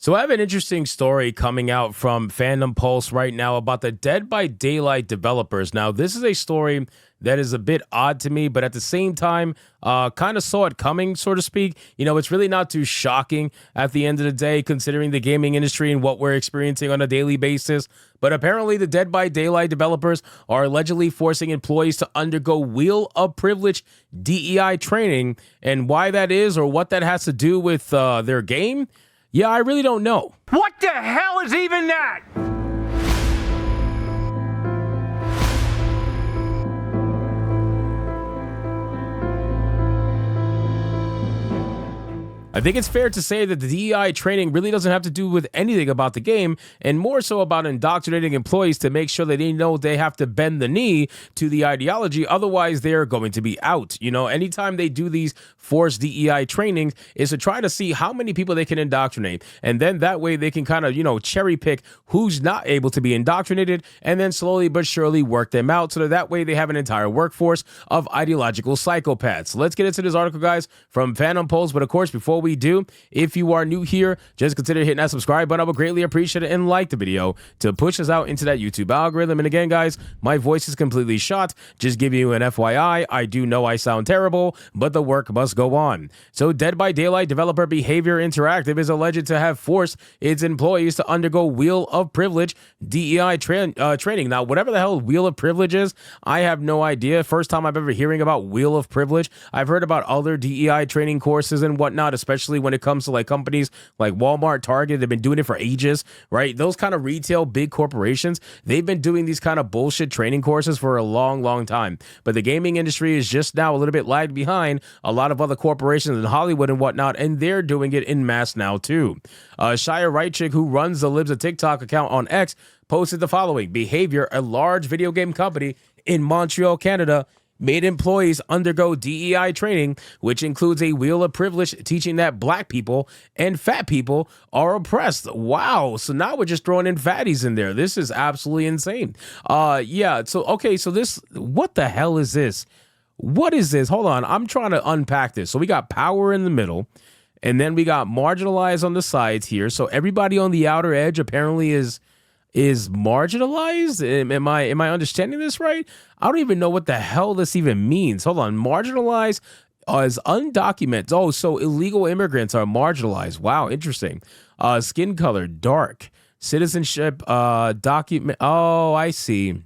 So I have an interesting story coming out from Fandom Pulse right now about the Dead by Daylight developers. Now, this is a story that is a bit odd to me, but at the same time, kind of saw it coming, so to speak. You know, it's really not too shocking at the end of the day, considering the gaming industry and what we're experiencing on a daily basis. But apparently, the Dead by Daylight developers are allegedly forcing employees to undergo Wheel of Privilege DEI training. And why that is or what that has to do with their game, yeah, I really don't know. What the hell is even that? I think it's fair to say that the DEI training really doesn't have to do with anything about the game, and more so about indoctrinating employees to make sure that they know they have to bend the knee to the ideology, otherwise they're going to be out. You know, anytime they do these forced DEI trainings is to try to see how many people they can indoctrinate, and then that way they can kind of, cherry pick who's not able to be indoctrinated, and then slowly but surely work them out so that way they have an entire workforce of ideological psychopaths. Let's get into this article, guys, from Phantom Polls, but of course, before we do, if you are new here, just consider hitting that subscribe button. I would greatly appreciate it, and like the video to push us out into that YouTube algorithm. And again, guys, my voice is completely shot. Just give you an FYI, I do know I sound terrible, but the work must go on. So Dead by Daylight developer Behavior Interactive is alleged to have forced its employees to undergo Wheel of Privilege DEI training. Now, whatever the hell Wheel of Privilege is, I have no idea. First time I've ever hearing about Wheel of Privilege. I've heard about other DEI training courses and whatnot, especially when it comes to like companies like Walmart, Target. They've been doing it for ages, right? Those kind of retail big corporations, they've been doing these kind of bullshit training courses for a long, long time. But the gaming industry is just now a little bit lagged behind a lot of other corporations in Hollywood and whatnot, and they're doing it in mass now too. Shia Reichik, who runs the Libs of TikTok account on X, posted the following: Behavior, a large video game company in Montreal, Canada, made employees undergo DEI training, which includes a Wheel of Privilege teaching that black people and fat people are oppressed. Wow. So now we're just throwing in fatties in there. This is absolutely insane. Yeah. So, okay. So this, what the hell is this? What is this? Hold on. I'm trying to unpack this. So we got power in the middle, and then we got marginalized on the sides here. So everybody on the outer edge apparently is marginalized. Am I understanding this right? I don't even know what the hell this even means. Hold on. Marginalized as undocumented. Oh, so illegal immigrants are marginalized. Wow, interesting. Skin color, dark. Citizenship, document. Oh, I see.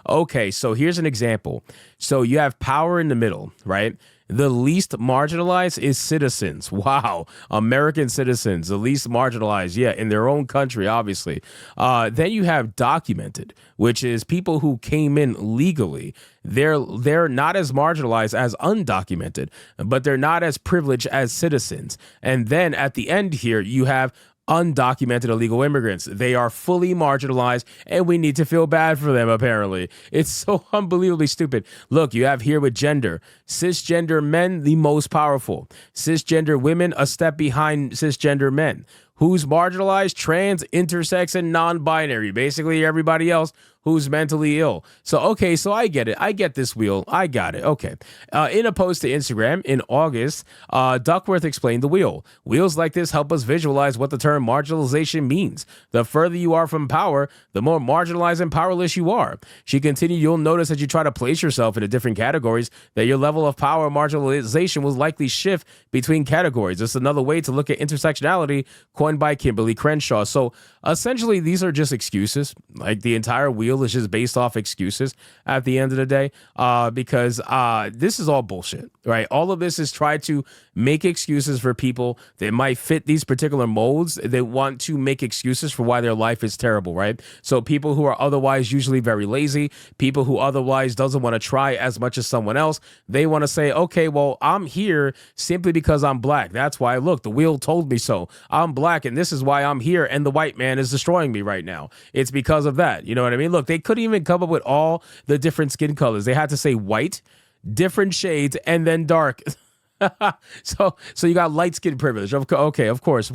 Okay, so here's an example. So you have power in the middle, right? The least marginalized is citizens. Wow. American citizens, the least marginalized. Yeah, in their own country, obviously. Then you have documented, which is people who came in legally. They're not as marginalized as undocumented, but they're not as privileged as citizens. And then at the end here, you have undocumented illegal immigrants. They are fully marginalized, and we need to feel bad for them, apparently. It's so unbelievably stupid. Look, you have here with gender. Cisgender men, the most powerful. Cisgender women, a step behind cisgender men. Who's marginalized? Trans, intersex, and non-binary. Basically, everybody else who's mentally ill. So, okay, so I get it. I get this wheel. I got it. Okay. In a post to Instagram in August, Duckworth explained the wheel. Wheels like this help us visualize what the term marginalization means. The further you are from power, the more marginalized and powerless you are. She continued, you'll notice as you try to place yourself into different categories that your level of power and marginalization will likely shift between categories. It's another way to look at intersectionality, coined by Kimberly Crenshaw. So essentially, these are just excuses. Like the entire wheel is just based off excuses at the end of the day, because this is all bullshit, right? All of this is try to make excuses for people that might fit these particular molds. They want to make excuses for why their life is terrible, right? So people who are otherwise usually very lazy, people who otherwise doesn't want to try as much as someone else, they want to say, okay, well, I'm here simply because I'm black. That's why, look, the wheel told me so. I'm black, and this is why I'm here, and the white man is destroying me right now. It's because of that. You know what I mean? Look, they couldn't even come up with all the different skin colors. They had to say white, different shades, and then dark. So you got light skin privilege. Okay, of course.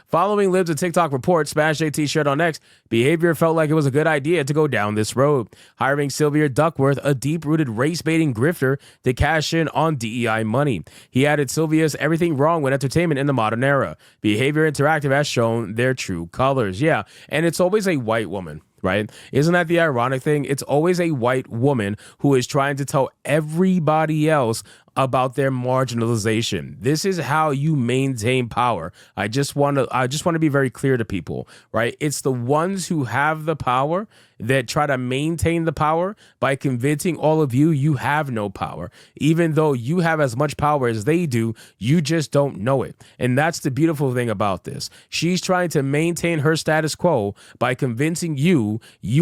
Following Libs and TikTok report, Smash JT shared on X, behavior felt like it was a good idea to go down this road, hiring Sylvia Duckworth, a deep-rooted race-baiting grifter, to cash in on DEI money. He added Sylvia's everything wrong with entertainment in the modern era. Behavior Interactive has shown their true colors. Yeah, and it's always a white woman. Right? Isn't that the ironic thing? It's always a white woman who is trying to tell everybody else about their marginalization. This is how you maintain power. I just want to be very clear to people, right? It's the ones who have the power that try to maintain the power by convincing all of you have no power. Even though you have as much power as they do, you just don't know it. And that's the beautiful thing about this. She's trying to maintain her status quo by convincing you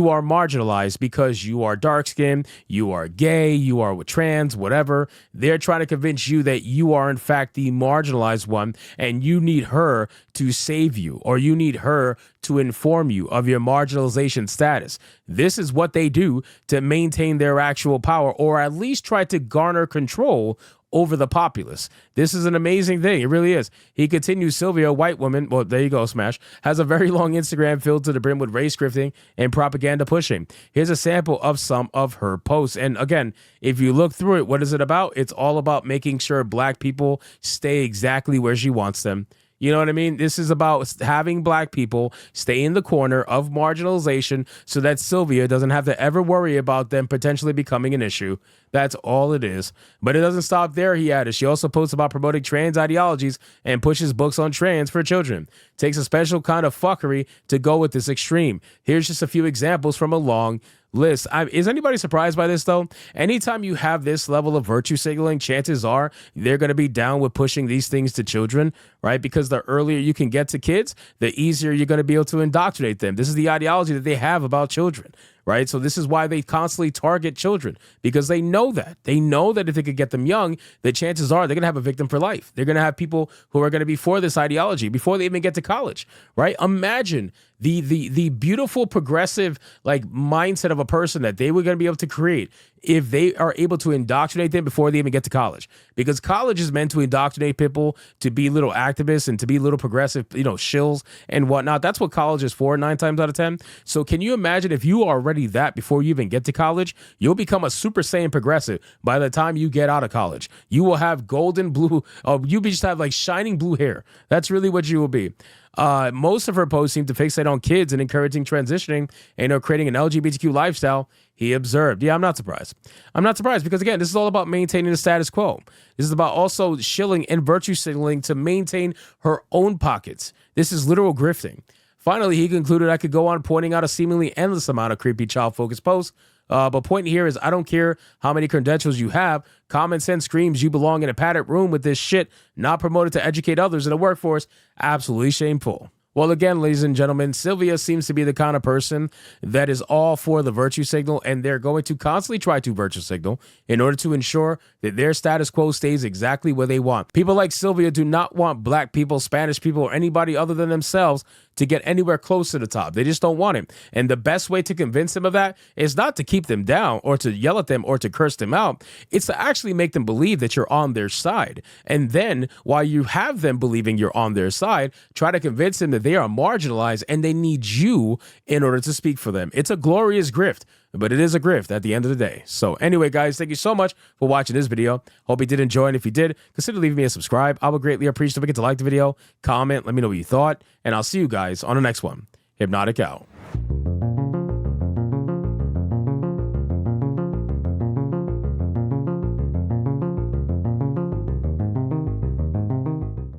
are marginalized because you are dark-skinned, you are gay, you are trans, whatever. They're trying to convince you that you are in fact the marginalized one and you need her to save you, or you need her to inform you of your marginalization status. This is what they do to maintain their actual power, or at least try to garner control over the populace. This is an amazing thing. It really is. He continues, Sylvia, a white woman, well, there you go, Smash, has a very long Instagram filled to the brim with race grifting and propaganda pushing. Here's a sample of some of her posts. And again, if you look through it, what is it about? It's all about making sure black people stay exactly where she wants them. You know what I mean? This is about having black people stay in the corner of marginalization so that Sylvia doesn't have to ever worry about them potentially becoming an issue. That's all it is. But it doesn't stop there, he added. She also posts about promoting trans ideologies and pushes books on trans for children. Takes a special kind of fuckery to go with this extreme. Here's just a few examples from a long list. Is anybody surprised by this, though? Anytime you have this level of virtue signaling, chances are they're going to be down with pushing these things to children, right? Because the earlier you can get to kids, the easier you're going to be able to indoctrinate them. This is the ideology that they have about children, right? So this is why they constantly target children, because they know that. They know that if they could get them young, the chances are they're going to have a victim for life. They're going to have people who are going to be for this ideology before they even get to college, right? Imagine the beautiful progressive like mindset of a person that they were going to be able to create if they are able to indoctrinate them before they even get to college. Because college is meant to indoctrinate people to be little activists and to be little progressive, shills and whatnot. That's what college is for 9 times out of 10. So can you imagine if you are already that before you even get to college, you'll become a Super Saiyan progressive by the time you get out of college. You will have golden blue, you just have like shining blue hair. That's really what you will be. Most of her posts seem to fixate on kids and encouraging transitioning and creating an LGBTQ lifestyle, he observed. Yeah, I'm not surprised. I'm not surprised because, again, this is all about maintaining the status quo. This is about also shilling and virtue signaling to maintain her own pockets. This is literal grifting. Finally, he concluded, I could go on pointing out a seemingly endless amount of creepy child-focused posts. But point here is I don't care how many credentials you have. Common sense screams you belong in a padded room with this shit, not promoted to educate others in the workforce. Absolutely shameful. Well, again, ladies and gentlemen, Sylvia seems to be the kind of person that is all for the virtue signal, and they're going to constantly try to virtue signal in order to ensure that their status quo stays exactly where they want. People like Sylvia do not want black people, Spanish people, or anybody other than themselves to get anywhere close to the top. They just don't want it. And the best way to convince them of that is not to keep them down or to yell at them or to curse them out. It's to actually make them believe that you're on their side. And then while you have them believing you're on their side, try to convince them that they are marginalized and they need you in order to speak for them. It's a glorious grift, but it is a grift at the end of the day. So anyway, guys, thank you so much for watching this video. Hope you did enjoy, and if you did, consider leaving me a subscribe. I would greatly appreciate if you get to like the video, comment, let me know what you thought, and I'll see you guys on the next one. Hypnotic out.